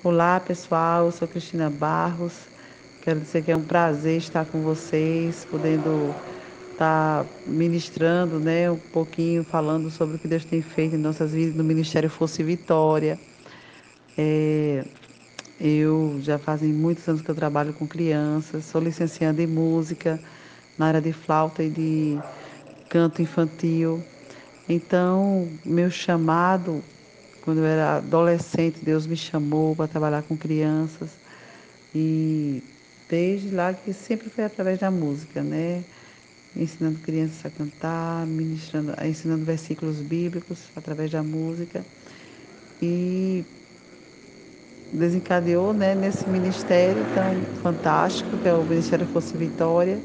Olá, pessoal. Eu sou Cristina Barros. Quero dizer que é um prazer estar com vocês, podendo estar ministrando, né, um pouquinho, falando sobre o que Deus tem feito em nossas vidas no Ministério Força e Vitória. Eu já fazem muitos anos que eu trabalho com crianças, sou licenciada em música, na área de flauta e de canto infantil. Então, meu chamado, quando eu era adolescente, Deus me chamou para trabalhar com crianças. E desde lá que sempre foi através da música, né? Ensinando crianças a cantar, ministrando, ensinando versículos bíblicos através da música. E desencadeou, né, nesse ministério tão fantástico que é o Ministério Fosse Vitória.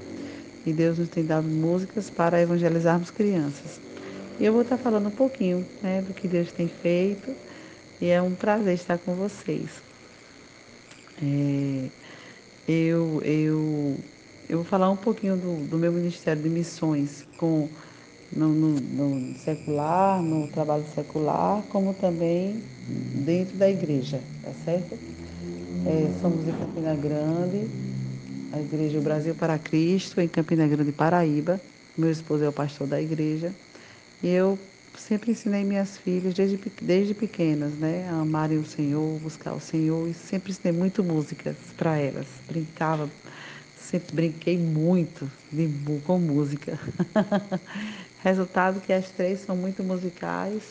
E Deus nos tem dado músicas para evangelizarmos crianças. E eu vou estar falando um pouquinho, né, do que Deus tem feito. E é um prazer estar com vocês. É, Eu, eu, eu vou falar um pouquinho do meu Ministério de Missões no secular, no trabalho secular, como também dentro da igreja, tá certo? Somos em Campina Grande, a Igreja Brasil para Cristo, em Campina Grande, Paraíba. Meu esposo é o pastor da igreja. E eu sempre ensinei minhas filhas, desde pequenas, né, a amarem o Senhor, buscar o Senhor, e sempre ensinei muito músicas para elas. Brincava, sempre brinquei muito com música. Resultado que as três são muito musicais,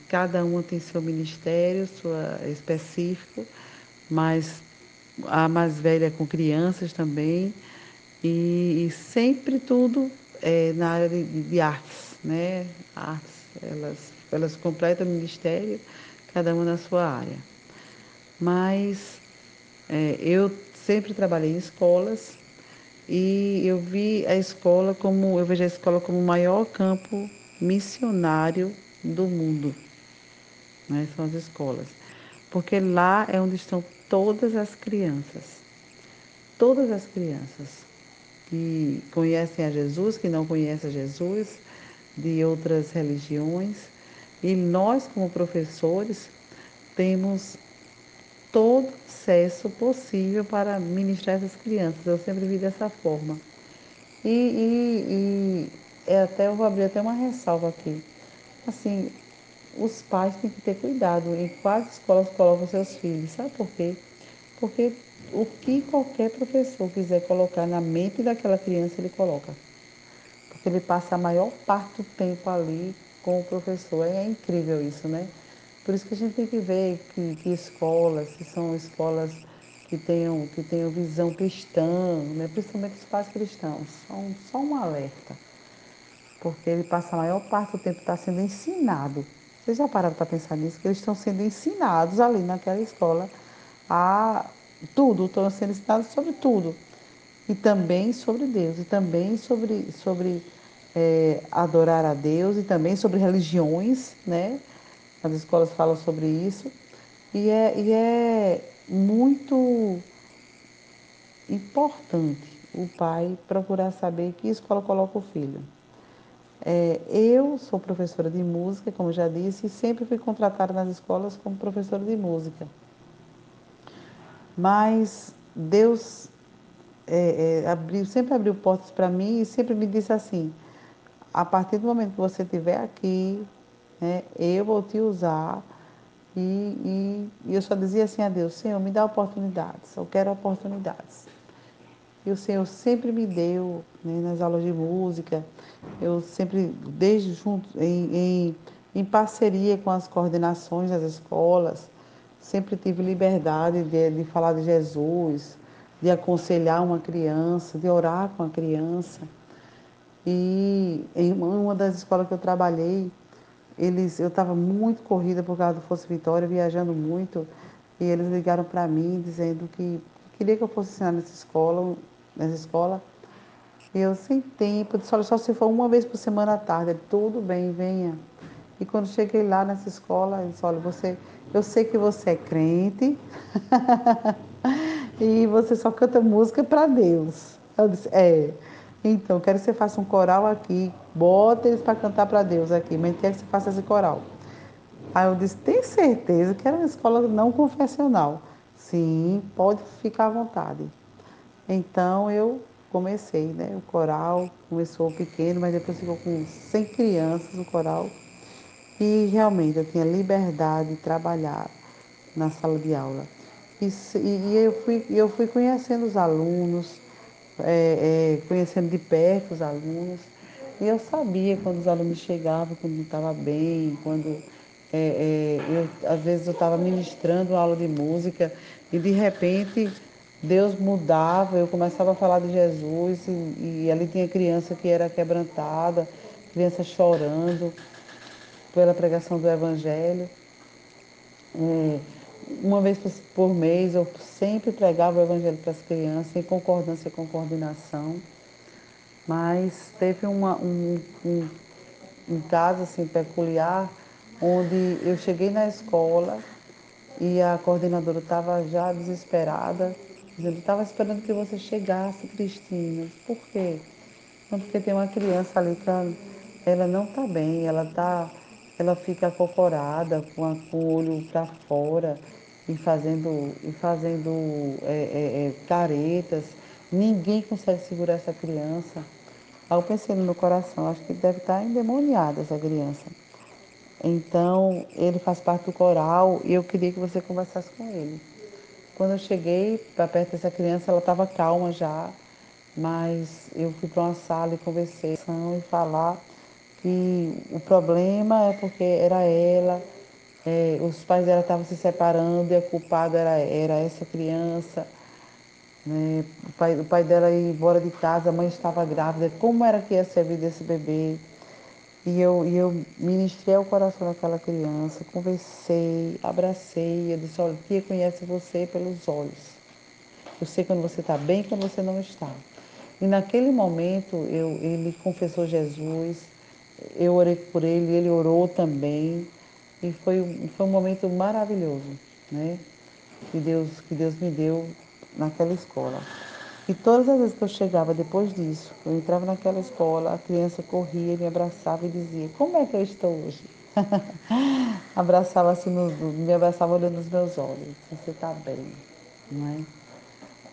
cada uma tem seu ministério, sua específico, mas a mais velha é com crianças também, e sempre tudo na área de artes, né? Artes, elas completam o ministério, cada uma na sua área. Mas eu sempre trabalhei em escolas e eu vejo a escola como o maior campo missionário do mundo, né? São as escolas. Porque lá é onde estão todas as crianças que conhecem a Jesus, que não conhecem a Jesus, de outras religiões. E nós, como professores, temos todo acesso possível para ministrar essas crianças. Eu sempre vi dessa forma. Eu vou abrir até uma ressalva aqui. Assim, os pais têm que ter cuidado em quais escolas colocam seus filhos. Sabe por quê? Porque o que qualquer professor quiser colocar na mente daquela criança, ele coloca. Porque ele passa a maior parte do tempo ali com o professor. É incrível isso, né? Por isso que a gente tem que ver que escolas, se são escolas que tenham visão cristã, né? Principalmente os pais cristãos. Só um alerta. Porque ele passa a maior parte do tempo está sendo ensinado. Vocês já pararam para pensar nisso? Que eles estão sendo ensinados ali naquela escola a tudo, estão sendo ensinados sobre tudo. E também sobre Deus, e também sobre adorar a Deus, e também sobre religiões, né? As escolas falam sobre isso. E é muito importante o pai procurar saber que escola coloca o filho. Eu sou professora de música, como já disse, e sempre fui contratada nas escolas como professora de música. Mas Deus sempre abriu portas para mim e sempre me disse assim: a partir do momento que você estiver aqui, né, eu vou te usar. E eu só dizia assim a Deus: Senhor, me dá oportunidades, eu quero oportunidades. E o Senhor sempre me deu, né, nas aulas de música, eu sempre, desde junto, em parceria com as coordenações das escolas, sempre tive liberdade de falar de Jesus, de aconselhar uma criança, de orar com a criança. E em uma das escolas que eu trabalhei, eu estava muito corrida por causa do Fosse Vitória, viajando muito, e eles ligaram para mim dizendo que queria que eu fosse ensinar nessa escola. E eu sem tempo, disse, olha, só se for uma vez por semana à tarde, tudo bem, venha. E quando cheguei lá nessa escola, eu disse, olha, eu sei que você é crente e você só canta música para Deus. Eu disse, então, quero que você faça um coral aqui, bota eles para cantar para Deus aqui, mas quero que você faça esse coral. Aí eu disse, tem certeza que era uma escola não confessional? Sim, pode ficar à vontade. Então eu comecei, né? O coral começou pequeno, mas depois ficou com 100 crianças o coral. E realmente eu tinha liberdade de trabalhar na sala de aula. E eu fui conhecendo os alunos, conhecendo de perto os alunos. E eu sabia quando os alunos chegavam, quando não estava bem, quando às vezes eu estava ministrando uma aula de música e de repente Deus mudava, eu começava a falar de Jesus e ali tinha criança que era quebrantada, criança chorando pela pregação do Evangelho. É, uma vez por mês eu sempre pregava o Evangelho para as crianças, em concordância com coordenação, mas teve um caso assim peculiar, onde eu cheguei na escola e a coordenadora estava já desesperada, dizendo, estava esperando que você chegasse, Cristina. Por quê? Não, porque tem uma criança ali que ela não está bem, ela fica acocorada, com o olho para fora e fazendo caretas. Ninguém consegue segurar essa criança. Aí eu pensei no meu coração, acho que deve estar endemoniada essa criança. Então, ele faz parte do coral e eu queria que você conversasse com ele. Quando eu cheguei para perto dessa criança, ela estava calma já, mas eu fui para uma sala e conversei e falar que o problema é porque era ela, os pais dela estavam se separando e a culpada era essa criança. Né? O pai dela ia embora de casa, a mãe estava grávida, como era que ia ser a vida desse bebê? E eu ministrei ao coração daquela criança, conversei, abracei, eu disse, olha, tia conhece você pelos olhos. Eu sei quando você está bem e quando você não está. E naquele momento ele confessou Jesus, eu orei por ele, ele orou também. E foi um momento maravilhoso, né? Que Deus me deu naquela escola. E todas as vezes que eu chegava depois disso, eu entrava naquela escola, a criança corria, me abraçava e dizia, como é que eu estou hoje? Abraçava assim, me abraçava olhando nos meus olhos, você está bem, não é?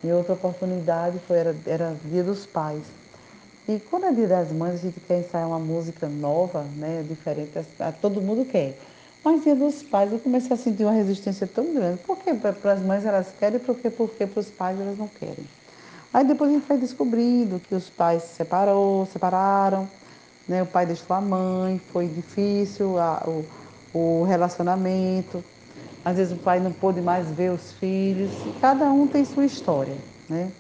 E outra oportunidade era Dia dos Pais. E quando é Dia das Mães, a gente quer ensaiar uma música nova, né, diferente, todo mundo quer. Mas Dia dos Pais, eu comecei a sentir uma resistência tão grande. Por que para as mães elas querem, porque para os pais elas não querem? Aí depois a gente vai descobrindo que os pais separaram, né? O pai deixou a mãe, foi difícil o relacionamento. Às vezes o pai não pôde mais ver os filhos, e cada um tem sua história, né?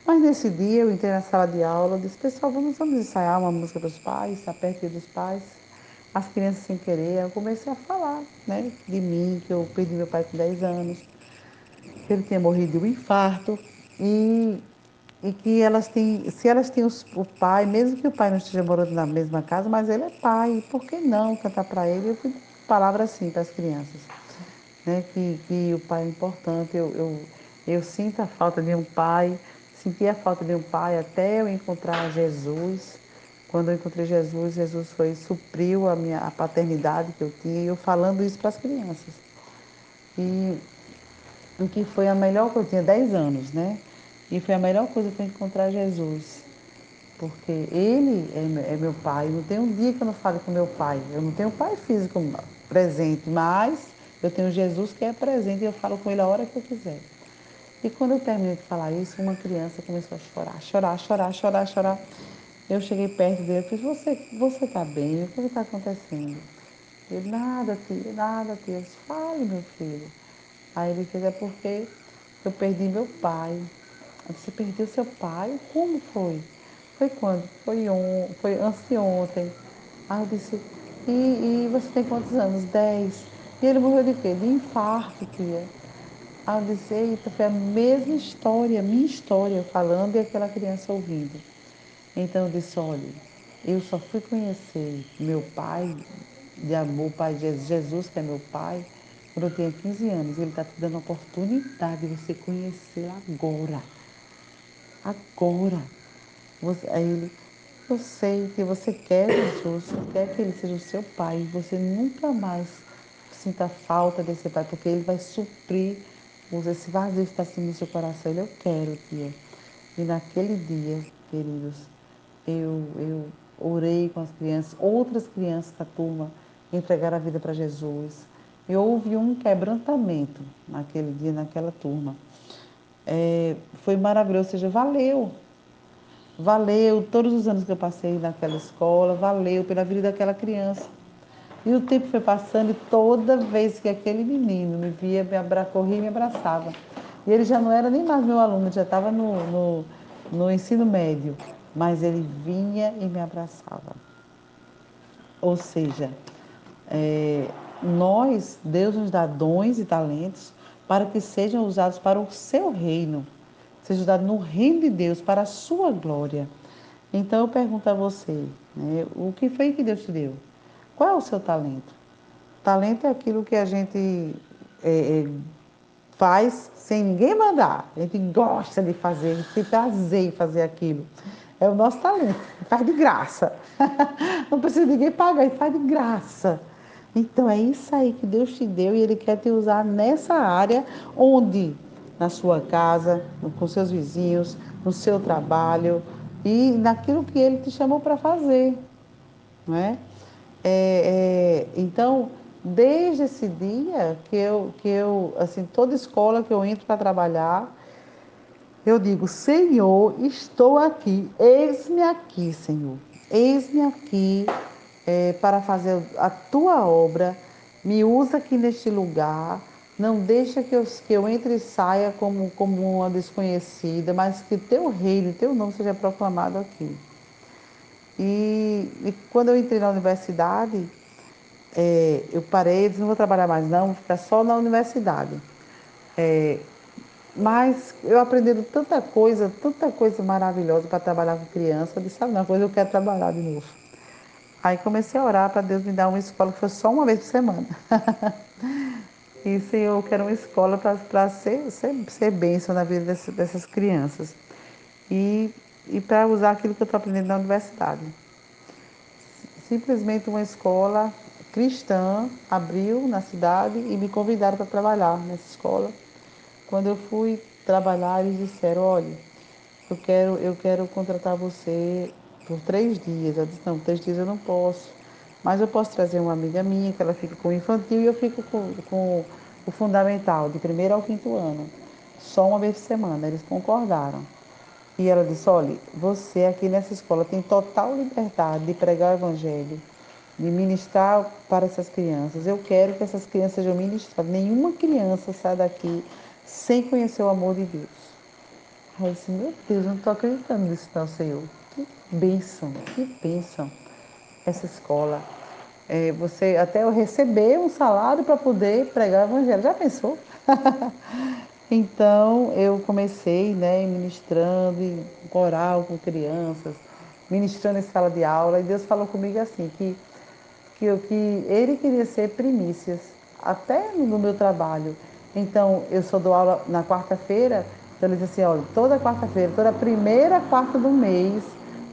Mas nesse dia eu entrei na sala de aula e disse, pessoal, vamos ensaiar uma música dos pais, a perto dos pais. As crianças sem querer, eu comecei a falar, né, de mim, que eu perdi meu pai com 10 anos, que ele tinha morrido de um infarto e, e que elas têm, se elas têm o pai, mesmo que o pai não esteja morando na mesma casa, mas ele é pai, por que não cantar para ele? Eu fui palavras assim para as crianças, né, que o pai é importante. Eu sinto a falta de um pai, senti a falta de um pai até eu encontrar Jesus. Quando eu encontrei Jesus, Jesus supriu a paternidade que eu tinha, e eu falando isso para as crianças. E o que foi a melhor coisa, eu tinha 10 anos, né? E foi a melhor coisa foi encontrar Jesus. Porque ele é meu pai. Não tem um dia que eu não fale com meu pai. Eu não tenho pai físico presente, mas eu tenho Jesus que é presente e eu falo com ele a hora que eu quiser. E quando eu terminei de falar isso, uma criança começou a chorar, chorar, chorar, chorar, chorar. Eu cheguei perto dele e falei, você está bem? O que está acontecendo? Ele, nada, tia, nada, tia. Eu disse, fale, meu filho. Aí ele fez, é porque eu perdi meu pai. Você perdeu seu pai? Como foi? Foi quando? Foi anteontem. Aí eu disse, e você tem quantos anos? 10. E ele morreu de quê? De infarto, tia. Aí eu disse, eita, foi a mesma história, minha história falando e aquela criança ouvindo. Então eu disse, olha, eu só fui conhecer meu pai de amor, pai Jesus, que é meu pai, quando eu tinha 15 anos. Ele está te dando a oportunidade de você conhecê-lo agora. Agora. Aí ele, eu sei que você quer Jesus, quer que ele seja o seu pai, você nunca mais sinta falta desse pai, porque ele vai suprir esse vazio que está assim no seu coração. Eu quero, tia. E naquele dia, queridos, eu orei com as crianças, outras crianças da turma entregaram a vida para Jesus. E houve um quebrantamento naquele dia, naquela turma. Foi maravilhoso, ou seja, valeu todos os anos que eu passei naquela escola, valeu pela vida daquela criança. E o tempo foi passando e toda vez que aquele menino me via, corria e me abraçava. E ele já não era nem mais meu aluno, já estava no ensino médio, mas ele vinha e me abraçava. Ou seja, é, Deus nos dá dons e talentos para que sejam usados para o seu reino, seja usado no reino de Deus, para a sua glória. Então eu pergunto a você, né, o que foi que Deus te deu? Qual é o seu talento? Talento é aquilo que a gente é, faz sem ninguém mandar. A gente gosta de fazer, a gente tem prazer em fazer aquilo. É o nosso talento, faz de graça. Não precisa de ninguém pagar, a gente faz de graça. Então é isso aí que Deus te deu e Ele quer te usar nessa área onde? Na sua casa, com seus vizinhos, no seu trabalho e naquilo que Ele te chamou para fazer, não é? Então, desde esse dia assim, toda escola que eu entro para trabalhar, eu digo, Senhor, estou aqui, eis-me aqui, Senhor, eis-me aqui para fazer a tua obra, me usa aqui neste lugar, não deixa que eu entre e saia como uma desconhecida, mas que teu reino, teu nome seja proclamado aqui. E quando eu entrei na universidade, eu parei, disse, não vou trabalhar mais não, vou ficar só na universidade. É, mas eu aprendi tanta coisa maravilhosa para trabalhar com criança. Eu disse, sabe uma coisa, eu quero trabalhar de novo. Aí comecei a orar para Deus me dar uma escola que fosse só uma vez por semana. E Senhor, eu quero uma escola para ser bênção na vida dessas crianças. E, e para usar aquilo que eu estou aprendendo na universidade. Simplesmente uma escola cristã abriu na cidade e me convidaram para trabalhar nessa escola. Quando eu fui trabalhar, eles disseram, olha, eu quero contratar você por 3 dias. Eu disse, não, 3 dias eu não posso. Mas eu posso trazer uma amiga minha, que ela fica com o infantil e eu fico com o fundamental, de primeiro ao quinto ano. Só uma vez por semana. Eles concordaram. E ela disse, olha, você aqui nessa escola tem total liberdade de pregar o evangelho, de ministrar para essas crianças. Eu quero que essas crianças sejam ministradas. Nenhuma criança sai daqui sem conhecer o amor de Deus. Aí eu disse, meu Deus, não estou acreditando nisso não, Senhor. Que bênção essa escola. Você até eu receber um salário para poder pregar o evangelho. Já pensou? Então eu comecei, né, ministrando em coral com crianças, ministrando em sala de aula, e Deus falou comigo assim, que ele queria ser primícias, até no meu trabalho. Então, eu só dou aula na quarta-feira, então ele disse assim, olha, toda quarta-feira, toda primeira quarta do mês,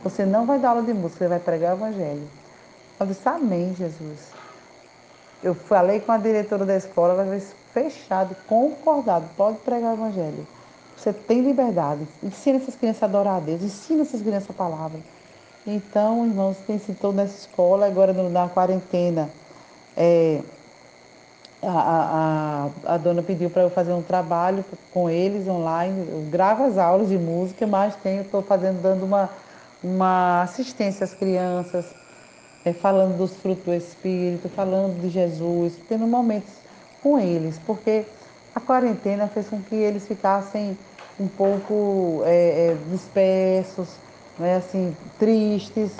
você não vai dar aula de música, você vai pregar o evangelho. Eu disse, amém, Jesus. Eu falei com a diretora da escola, ela disse, fechado, concordado, pode pregar o evangelho. Você tem liberdade. Ensina essas crianças a adorar a Deus, ensina essas crianças a palavra. Então, irmãos, tem sido toda nessa escola, agora na quarentena, é, a dona pediu para eu fazer um trabalho com eles online. Eu gravo as aulas de música, mas estou fazendo, dando uma assistência às crianças, falando dos frutos do Espírito, falando de Jesus, tendo momentos com eles, porque a quarentena fez com que eles ficassem um pouco dispersos, né, assim, tristes,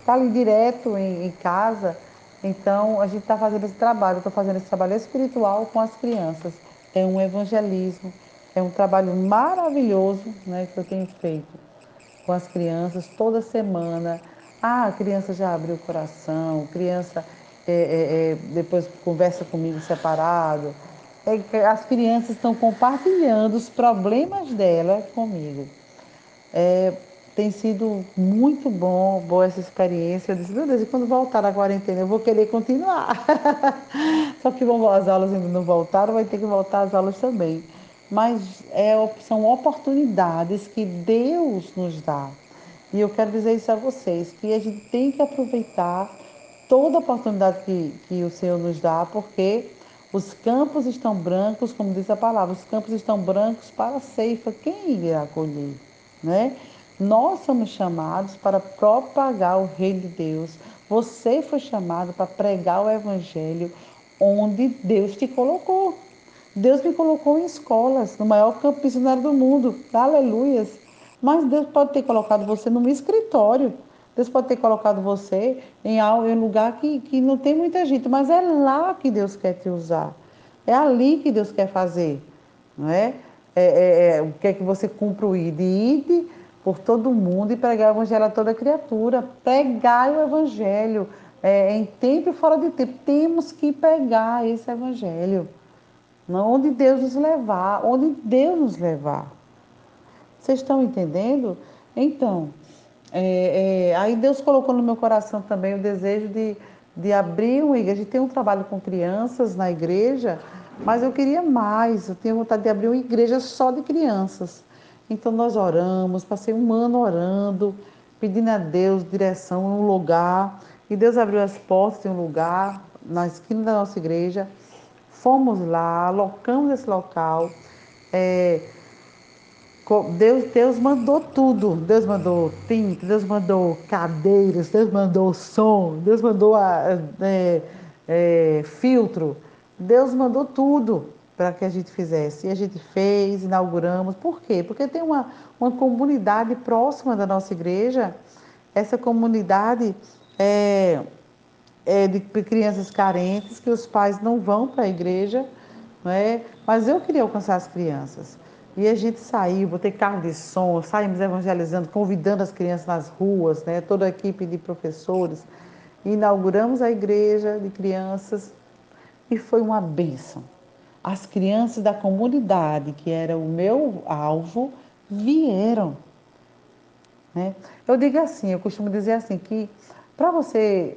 tá ali direto em casa. Então a gente está fazendo esse trabalho, eu estou fazendo esse trabalho espiritual com as crianças. É um evangelismo, é um trabalho maravilhoso, né, que eu tenho feito com as crianças toda semana. Ah, a criança já abriu o coração, criança depois conversa comigo separado. As crianças estão compartilhando os problemas dela comigo. tem sido muito boa essa experiência. Eu disse, meu Deus, e quando voltar a quarentena, eu vou querer continuar. Só que as aulas ainda não voltaram, vai ter que voltar as aulas também. Mas são oportunidades que Deus nos dá. E eu quero dizer isso a vocês, que a gente tem que aproveitar toda a oportunidade que o Senhor nos dá, porque os campos estão brancos, como diz a palavra, os campos estão brancos para a ceifa. Quem irá colher? Né? Nós somos chamados para propagar o reino de Deus. Você foi chamado para pregar o evangelho onde Deus te colocou. Deus me colocou em escolas, no maior campo missionário do mundo. Aleluias. Mas Deus pode ter colocado você num escritório. Deus pode ter colocado você em um lugar que não tem muita gente, mas é lá que Deus quer te usar. É ali que Deus quer fazer. Não é? Quer que você cumpra o ide por todo mundo e pregar o evangelho a toda criatura. Pregai o evangelho em tempo e fora de tempo. Temos que pregar esse evangelho. Onde Deus nos levar, onde Deus nos levar. Vocês estão entendendo? Então, aí Deus colocou no meu coração também o desejo de abrir uma igreja, de ter um trabalho com crianças na igreja, mas eu queria mais, eu tinha vontade de abrir uma igreja só de crianças. Então nós oramos, passei um ano orando, pedindo a Deus direção, um lugar, e Deus abriu as portas de um lugar na esquina da nossa igreja. Fomos lá, alocamos esse local. É, Deus mandou tudo. Deus mandou tinta, Deus mandou cadeiras, Deus mandou som, Deus mandou filtro. Deus mandou tudo para que a gente fizesse. E a gente fez, inauguramos. Por quê? Porque tem uma comunidade próxima da nossa igreja. Essa comunidade de crianças carentes, que os pais não vão para a igreja, não é? Mas eu queria alcançar as crianças. E a gente saiu, botei carro de som, saímos evangelizando, convidando as crianças nas ruas, né? Toda a equipe de professores. Inauguramos a igreja de crianças e foi uma bênção. As crianças da comunidade, que era o meu alvo, vieram. Né? Eu digo assim, eu costumo dizer assim, que para você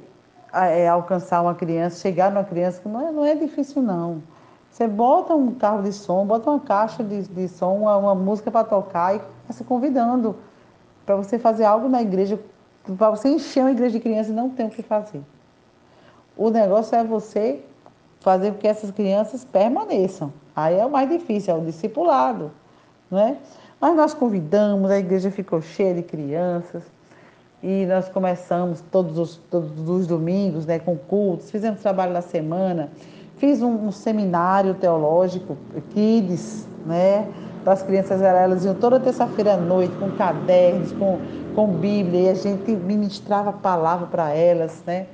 alcançar uma criança, chegar numa criança, não é difícil não. Você bota um carro de som, bota uma caixa de som, uma música para tocar e começa convidando para você fazer algo na igreja, para você encher uma igreja de crianças e não tem o que fazer. O negócio é você fazer com que essas crianças permaneçam. Aí é o mais difícil, é o discipulado, não é? Mas nós convidamos, a igreja ficou cheia de crianças e nós começamos todos os domingos, né, com cultos, fizemos trabalho na semana, fiz um seminário teológico, Kids, né, para as crianças, elas iam toda terça-feira à noite com cadernos, com Bíblia, e a gente ministrava a palavra para elas, né?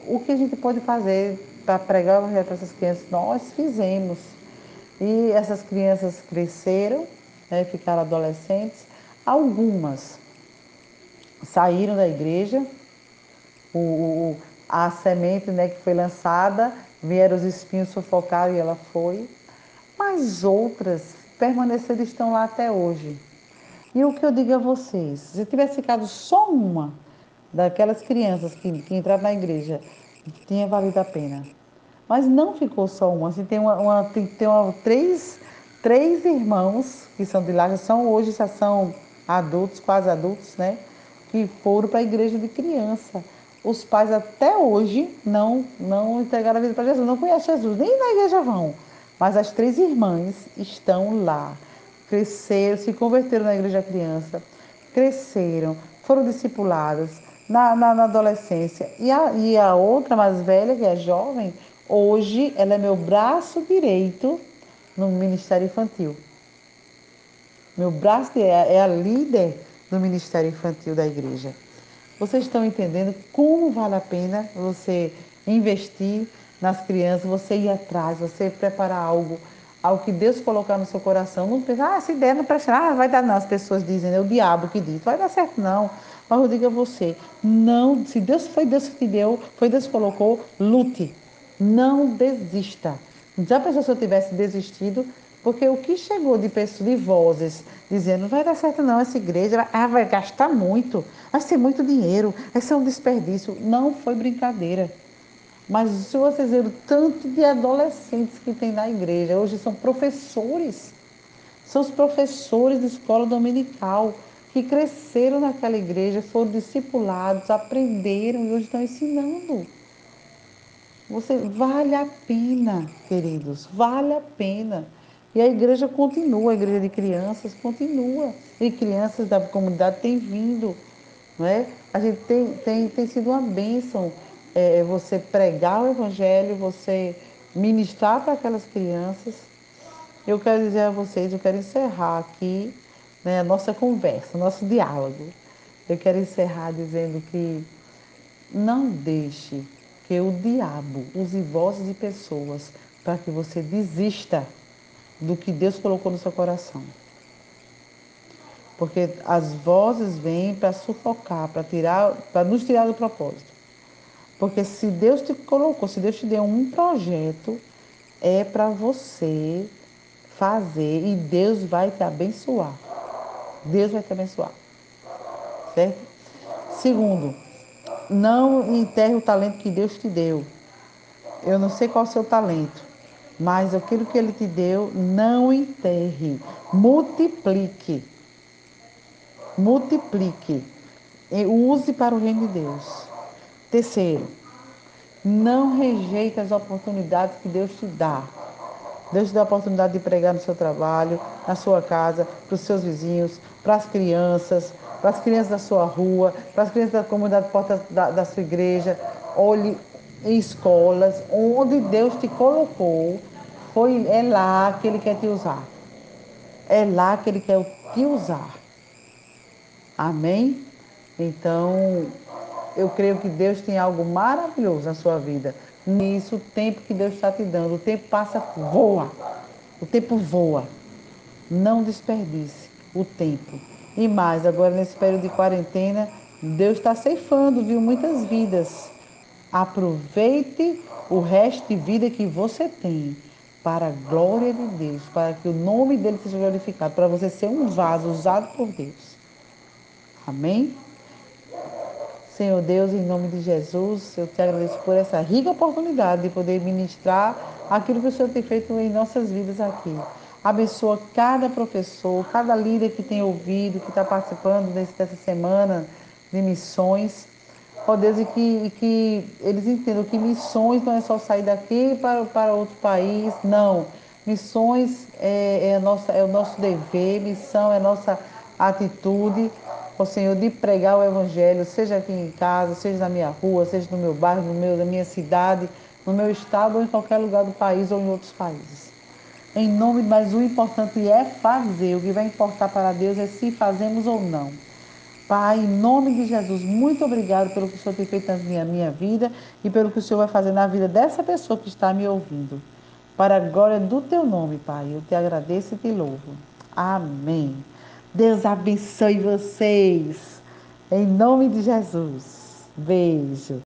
O que a gente pode fazer para pregar o evangelho para essas crianças, nós fizemos. E essas crianças cresceram, né, ficaram adolescentes. Algumas saíram da igreja, o, o- a semente, né, que foi lançada, vieram os espinhos, sufocaram e ela foi. Mas outras permaneceram e estão lá até hoje. E o que eu digo a vocês, se tivesse ficado só uma daquelas crianças que entraram na igreja, tinha valido a pena. Mas não ficou só uma, assim, tem três irmãos que são de lá, hoje já são adultos, quase adultos, né? Que foram para a igreja de criança. Os pais até hoje não entregaram a vida para Jesus, não conhecem Jesus, nem na igreja vão. Mas as três irmãs estão lá, cresceram, se converteram na igreja criança, cresceram, foram discipuladas na adolescência. E a outra mais velha, que é jovem, hoje ela é meu braço direito no Ministério Infantil. Meu braço é a líder do Ministério Infantil da igreja. Vocês estão entendendo como vale a pena você investir nas crianças, você ir atrás, você preparar algo que Deus colocar no seu coração. Não pensa, essa ideia não presta, vai dar não. As pessoas dizem, é o diabo que diz, vai dar certo não. Mas eu digo a você, não, se Deus foi Deus que te deu, foi Deus que colocou, lute. Não desista. Já pensou se eu tivesse desistido? Porque o que chegou de pessoas, de vozes, dizendo, não vai dar certo não essa igreja, vai gastar muito, vai ser muito dinheiro, vai ser um desperdício. Não foi brincadeira. Mas se vocês viram tanto de adolescentes que tem na igreja, hoje são professores, são os professores de escola dominical, que cresceram naquela igreja, foram discipulados, aprenderam e hoje estão ensinando. Vale a pena, queridos, vale a pena. E a igreja continua, a igreja de crianças continua. E crianças da comunidade têm vindo. Não é? A gente tem sido uma bênção você pregar o evangelho, você ministrar para aquelas crianças. Eu quero dizer a vocês, eu quero encerrar aqui, né, a nossa conversa, o nosso diálogo. Eu quero encerrar dizendo que não deixe que o diabo use vozes de pessoas para que você desista do que Deus colocou no seu coração. Porque as vozes vêm para sufocar, para nos tirar do propósito. Porque se Deus te colocou, se Deus te deu um projeto, é para você fazer e Deus vai te abençoar. Deus vai te abençoar. Certo? Segundo, não enterre o talento que Deus te deu. Eu não sei qual é o seu talento, mas aquilo que Ele te deu, não enterre. Multiplique. Multiplique. E use para o reino de Deus. Terceiro, não rejeite as oportunidades que Deus te dá. Deus te dá a oportunidade de pregar no seu trabalho, na sua casa, para os seus vizinhos, para as crianças da sua rua, para as crianças da comunidade porta da sua igreja. Olhe em escolas, onde Deus te colocou, é lá que Ele quer te usar. É lá que Ele quer te usar. Amém? Então, eu creio que Deus tem algo maravilhoso na sua vida. Nisso, o tempo que Deus está te dando, o tempo passa, voa. O tempo voa. Não desperdice o tempo. E mais, agora nesse período de quarentena, Deus está ceifando, viu? Muitas vidas. Aproveite o resto de vida que você tem para a glória de Deus, para que o nome dele seja glorificado, para você ser um vaso usado por Deus. Amém? Senhor Deus, em nome de Jesus, eu te agradeço por essa rica oportunidade de poder ministrar aquilo que o Senhor tem feito em nossas vidas aqui. Abençoa cada professor, cada líder que tem ouvido, que está participando dessa semana de missões. Ó Deus, e que eles entendam que missões não é só sair daqui para outro país, não. Missões é o nosso dever, missão é a nossa atitude, ó Senhor, de pregar o Evangelho, seja aqui em casa, seja na minha rua, seja no meu bairro, na minha cidade, no meu estado ou em qualquer lugar do país ou em outros países. Em nome, mas o importante é fazer, o que vai importar para Deus é se fazemos ou não. Pai, em nome de Jesus, muito obrigado pelo que o Senhor tem feito na minha vida e pelo que o Senhor vai fazer na vida dessa pessoa que está me ouvindo. Para a glória do teu nome, Pai, eu te agradeço e te louvo. Amém. Deus abençoe vocês. Em nome de Jesus. Beijo.